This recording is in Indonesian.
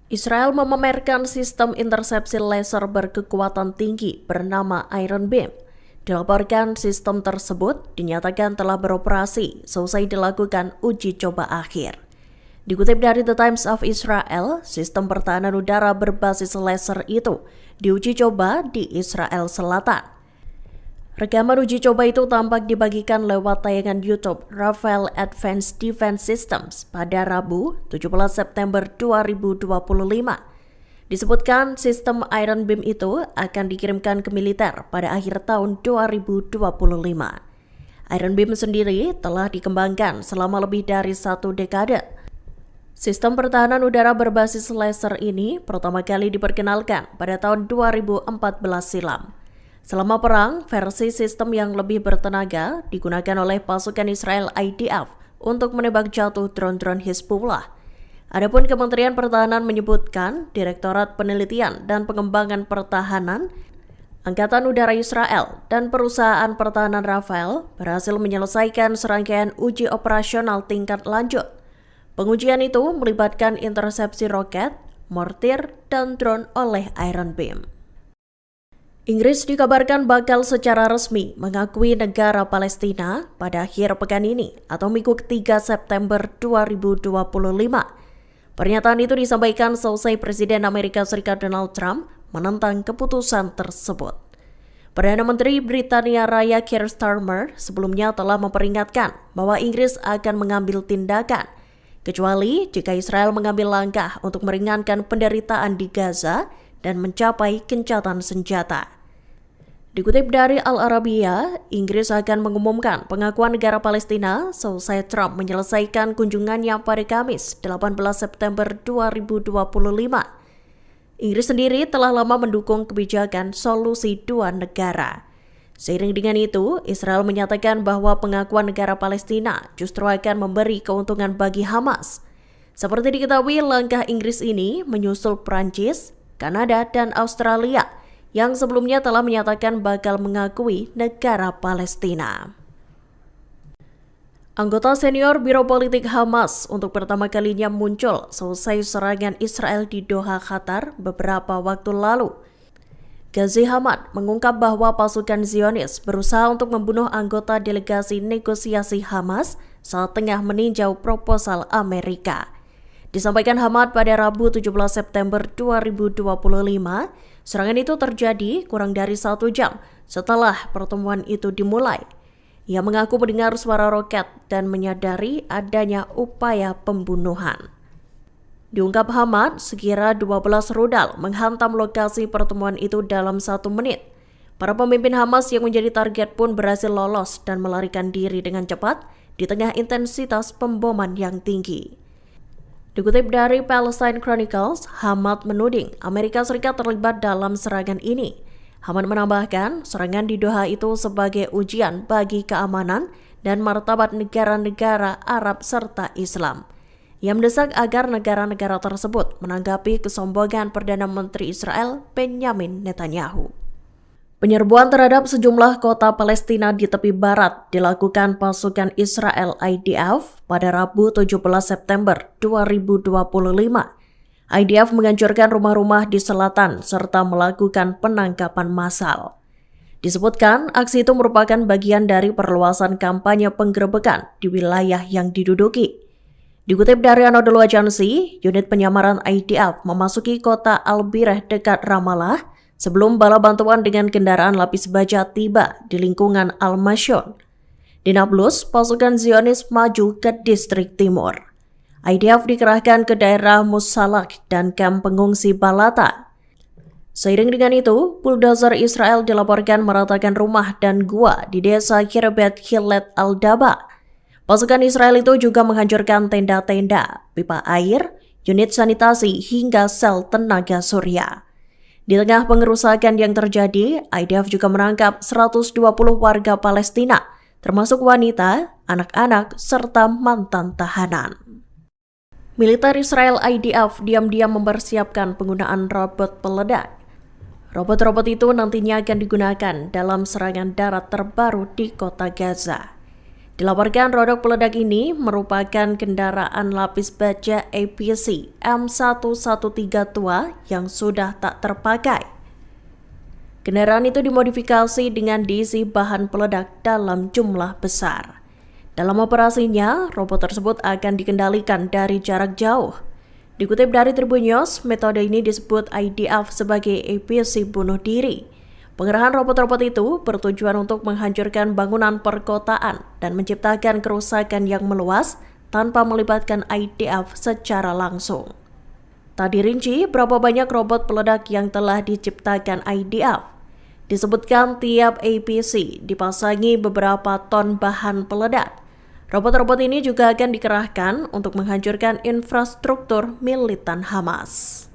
Israel memamerkan sistem intersepsi laser berkekuatan tinggi bernama Iron Beam. Dilaporkan sistem tersebut dinyatakan telah beroperasi selesai dilakukan uji coba akhir. Dikutip dari The Times of Israel, sistem pertahanan udara berbasis laser itu diuji coba di Israel Selatan. Rekaman uji coba itu tampak dibagikan lewat tayangan YouTube Rafael Advanced Defense Systems pada Rabu, 17 September 2025. Disebutkan sistem Iron Beam itu akan dikirimkan ke militer pada akhir tahun 2025. Iron Beam sendiri telah dikembangkan selama lebih dari 1 dekade. Sistem pertahanan udara berbasis laser ini pertama kali diperkenalkan pada tahun 2014 silam. Selama perang, versi sistem yang lebih bertenaga digunakan oleh pasukan Israel IDF untuk menembak jatuh drone-drone Hezbollah. Adapun Kementerian Pertahanan menyebutkan Direktorat Penelitian dan Pengembangan Pertahanan, Angkatan Udara Israel, dan perusahaan pertahanan Rafael berhasil menyelesaikan serangkaian uji operasional tingkat lanjut. Pengujian itu melibatkan intersepsi roket, mortir, dan drone oleh Iron Beam. Inggris dikabarkan bakal secara resmi mengakui negara Palestina pada akhir pekan ini atau Minggu 3 September 2025. Pernyataan itu disampaikan selesai Presiden Amerika Serikat Donald Trump menentang keputusan tersebut. Perdana Menteri Britania Raya Keir Starmer sebelumnya telah memperingatkan bahwa Inggris akan mengambil tindakan, kecuali jika Israel mengambil langkah untuk meringankan penderitaan di Gaza dan mencapai gencatan senjata. Dikutip dari Al Arabiya, Inggris akan mengumumkan pengakuan negara Palestina selesai Trump menyelesaikan kunjungannya pada Kamis 18 September 2025. Inggris sendiri telah lama mendukung kebijakan solusi dua negara. Seiring dengan itu, Israel menyatakan bahwa pengakuan negara Palestina justru akan memberi keuntungan bagi Hamas. Seperti diketahui, langkah Inggris ini menyusul Prancis, Kanada, dan Australia yang sebelumnya telah menyatakan bakal mengakui negara Palestina. Anggota senior Biro Politik Hamas untuk pertama kalinya muncul selesai serangan Israel di Doha, Qatar beberapa waktu lalu. Ghazi Hamad mengungkap bahwa pasukan Zionis berusaha untuk membunuh anggota delegasi negosiasi Hamas saat tengah meninjau proposal Amerika. Disampaikan Hamad pada Rabu 17 September 2025, serangan itu terjadi kurang dari 1 jam setelah pertemuan itu dimulai. Ia mengaku mendengar suara roket dan menyadari adanya upaya pembunuhan. Diungkap Hamad, sekira 12 rudal menghantam lokasi pertemuan itu dalam 1 menit. Para pemimpin Hamas yang menjadi target pun berhasil lolos dan melarikan diri dengan cepat di tengah intensitas pemboman yang tinggi. Dikutip dari Palestine Chronicles, Hamad menuding Amerika Serikat terlibat dalam serangan ini. Hamad menambahkan, serangan di Doha itu sebagai ujian bagi keamanan dan martabat negara-negara Arab serta Islam. Ia mendesak agar negara-negara tersebut menanggapi kesombongan Perdana Menteri Israel Benjamin Netanyahu. Penyerbuan terhadap sejumlah kota Palestina di tepi barat dilakukan pasukan Israel IDF pada Rabu 17 September 2025. IDF menghancurkan rumah-rumah di selatan serta melakukan penangkapan massal. Disebutkan aksi itu merupakan bagian dari perluasan kampanye penggerebekan di wilayah yang diduduki. Dikutip dari Anadolu Agency, unit penyamaran IDF memasuki kota Al-Bireh dekat Ramallah sebelum bala bantuan dengan kendaraan lapis baja tiba di lingkungan Al-Mashon. Di Nablus, pasukan Zionis maju ke distrik timur. IDF dikerahkan ke daerah Musalak dan kamp pengungsi Balata. Seiring dengan itu, bulldozer Israel dilaporkan meratakan rumah dan gua di desa Kirbet Hilet Al-Daba. Pasukan Israel itu juga menghancurkan tenda-tenda, pipa air, unit sanitasi hingga sel tenaga surya. Di tengah pengerusakan yang terjadi, IDF juga menangkap 120 warga Palestina, termasuk wanita, anak-anak, serta mantan tahanan. Militer Israel IDF diam-diam mempersiapkan penggunaan robot peledak. Robot-robot itu nantinya akan digunakan dalam serangan darat terbaru di kota Gaza. Dilaporkan rodok peledak ini merupakan kendaraan lapis baja APC M113 tua yang sudah tak terpakai. Kendaraan itu dimodifikasi dengan diisi bahan peledak dalam jumlah besar. Dalam operasinya, robot tersebut akan dikendalikan dari jarak jauh. Dikutip dari Tribun News, metode ini disebut IDF sebagai APC bunuh diri. Pengerahan robot-robot itu bertujuan untuk menghancurkan bangunan perkotaan dan menciptakan kerusakan yang meluas tanpa melibatkan IDF secara langsung. Tak dirinci berapa banyak robot peledak yang telah diciptakan IDF. Disebutkan tiap APC dipasangi beberapa ton bahan peledak. Robot-robot ini juga akan dikerahkan untuk menghancurkan infrastruktur militan Hamas.